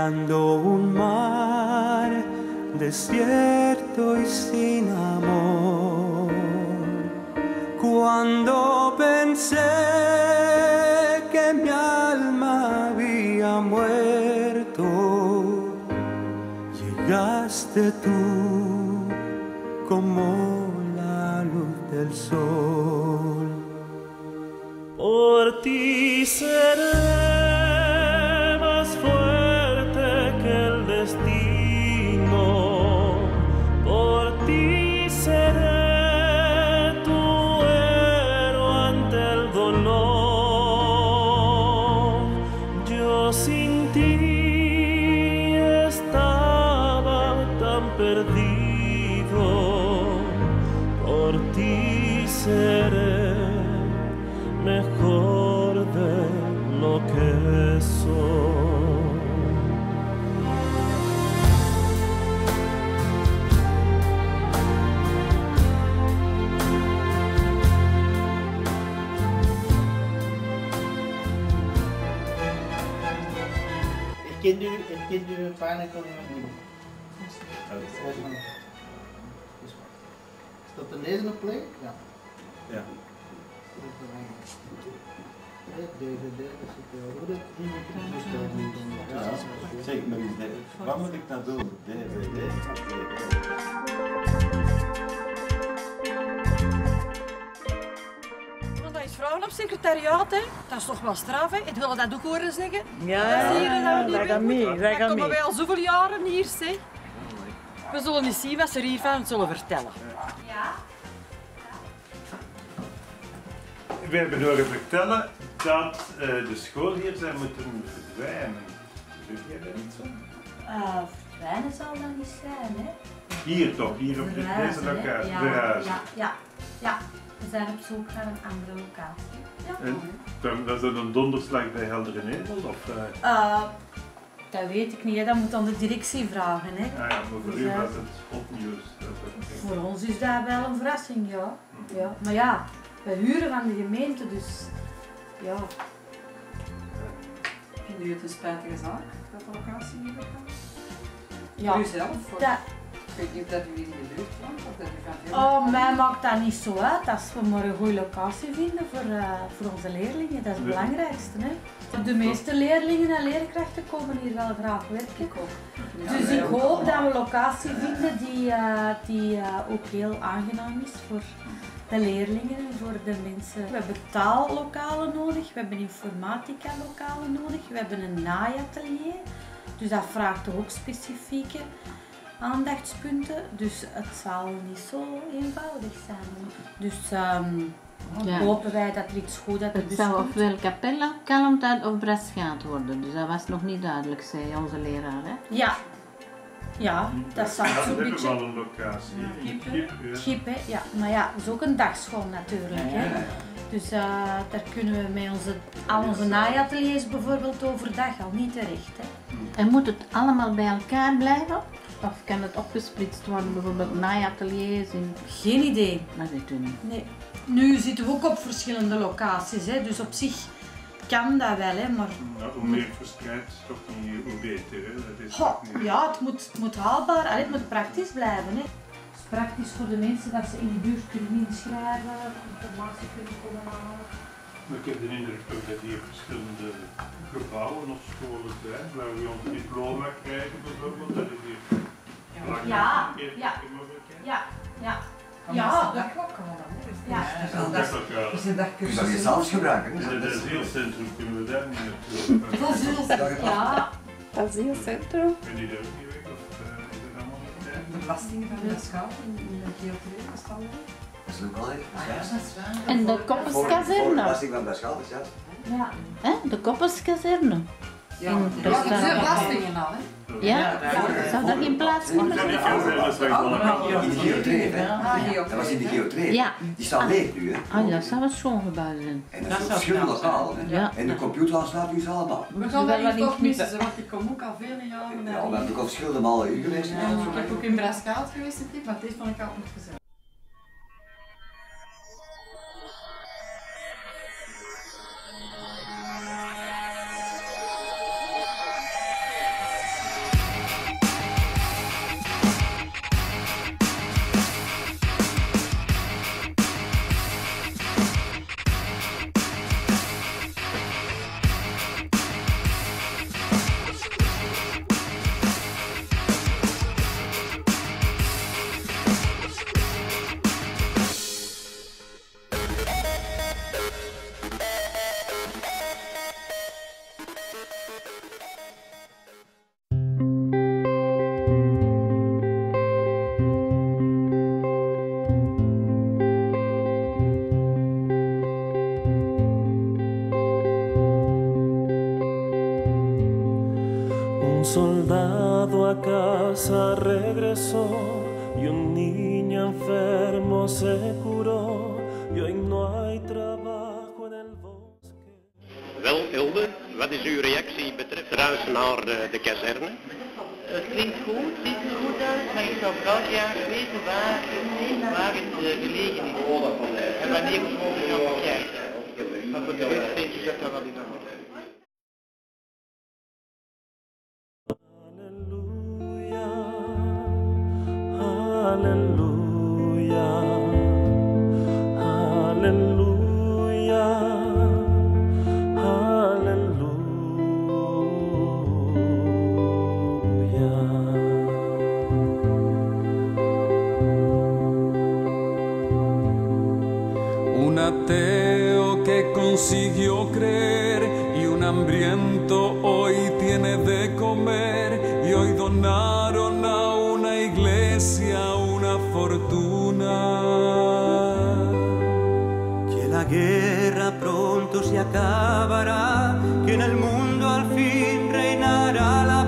mirando un mar desierto y sin amor. Cuando pensé que mi alma había muerto, llegaste tú como la luz del sol. Por ti seré más fuerte que el destino, por ti seré tu héroe ante el dolor. Yo sin ti estaba tan perdido, por ti seré mejor de lo que soy. Kent u Pineapple Lamb? Staat er deze op play? Ja. Ja. DVD, dat zit er ook in. Zeg, maar wat moet ik nou doen? DVD? Dat is vrouwen op secretariaat, hè? Dat is toch wel straf, hè? Ik wil dat ook horen zeggen. Ja, dat gaat mee. Dat komen wij al zoveel jaren hier, zeg. We zullen eens zien wat ze hiervan zullen vertellen. Ja? We hebben horen vertellen dat de school hier zou moeten verdwijnen. Weet jij dat niet zo? Verdwijnen zal dat niet zijn, hè? Hier toch, hier op deze locatie, verhuizen. Ja. We zijn op zoek naar een andere locatie. Ja. En dat is dan een donderslag bij Heldere Nevel? Of, Dat weet ik niet, hè. Dat moet aan de directie vragen, hè. Ah ja, maar voor Dus, u was het opnieuws. Voor ons is dat wel een verrassing, ja. Ja. Maar ja, we huren van de gemeente, dus ja. Vindt u het een spijtige zaak dat de locatie niet weggaat? Ja. U zelf? Dat, Ik weet niet of dat u in de buurt woont of dat u van veel... oh, mij maakt dat niet zo uit als we maar een goede locatie vinden voor onze leerlingen. Dat is het belangrijkste, hè. De meeste leerlingen en leerkrachten komen hier wel graag werken. Ik ook. Dus ik hoop dat we een locatie vinden die ook heel aangenaam is voor de leerlingen en voor de mensen. We hebben taallokalen nodig, we hebben informatica-lokalen nodig, we hebben een naaiatelier. Dus dat vraagt toch ook specifieke aandachtspunten. Dus het zal niet zo eenvoudig zijn. Dus hopen wij dat er iets goed uit de bus Het zou komt. ofwel Capella, Kalmtad of Braschaat worden, dus dat was nog niet duidelijk, zei onze leraar. Hè? Ja, dat zou Ja, zo'n we hebben beetje... wel een locatie. In Gip, ja. Gip, hè? Ja, maar ja, dat is ook een dagschool natuurlijk. Hè? Dus daar kunnen we met al onze naaiateliers bijvoorbeeld overdag al niet terecht. Hè? En moet het allemaal bij elkaar blijven? Of kan het opgesplitst worden, bijvoorbeeld naaiateliers in... Geen idee. Dat weet u niet. Nee. Nu zitten we ook op verschillende locaties, hè? Dus op zich kan dat wel, hè? Maar... Nou, hoe meer verspreid, toch niet hoe beter. Hè? Dat is Goh, toch niet... ja, het moet haalbaar, het moet praktisch blijven. Hè? Het is praktisch voor de mensen dat ze in de buurt kunnen inschrijven, informatie kunnen komen halen. Maar ik heb de indruk ook dat hier verschillende gebouwen of scholen zijn, waar we ons diploma krijgen bijvoorbeeld. Dat is hier Ja, Dat klopt wel dan. Ja. Dus een dag Je zou je zelfs gebruiken. In het asielcentrum kunnen we daar niet naartoe. Ja. Asielcentrum? Kun je daar ook niet weg? Of is het allemaal niet tijd? de belastingen van de schaal in de GL2 bestaan. Dat is ook wel echt. En de kopperskazerne? Belasting van Beschouw, ja. Ja. De kopperskazerne? Ja, In dat Braschaat. zijn belastingen al, hè? Ja? Zou dat geen plaats kunnen Er zijn niet zijn? veel zenders waar ik wel In de Geo2, hè? Ah, Dat was in de Geo2. Ja. Die staan leeg nu, hè? Ah, dat zou een schoongebouw zijn. En dat is op verschillende lokalen, hè? Ja. En de computer staat nu allemaal. We gaan daar niet toch missen, want ik kom ook al vele jaren Ja, naar we hebben ook al verschillende malen hier geweest. Ja, ik heb ook in Braschaat geweest, maar dit vond ik altijd gezellig. soldado a casa regresó y un niño enfermo se curó y hoy no hay trabajo en el bosque. Wel, Hilde, wat is uw reactie betreft ruis naar de kazerne? Het klinkt goed, ziet er goed uit, maar ik zou vooral graag weten waar het gelegen is. En wanneer we mogen gaan bekijken. Maar voor de rest denk ik dat dat wel in orde is. Aleluya, aleluya, aleluya. Un ateo que consiguió creer y un hambriento hoy tiene de comer y hoy donaron a una iglesia una fortuna. Que la guerra pronto se acabará, que en el mundo al fin reinará la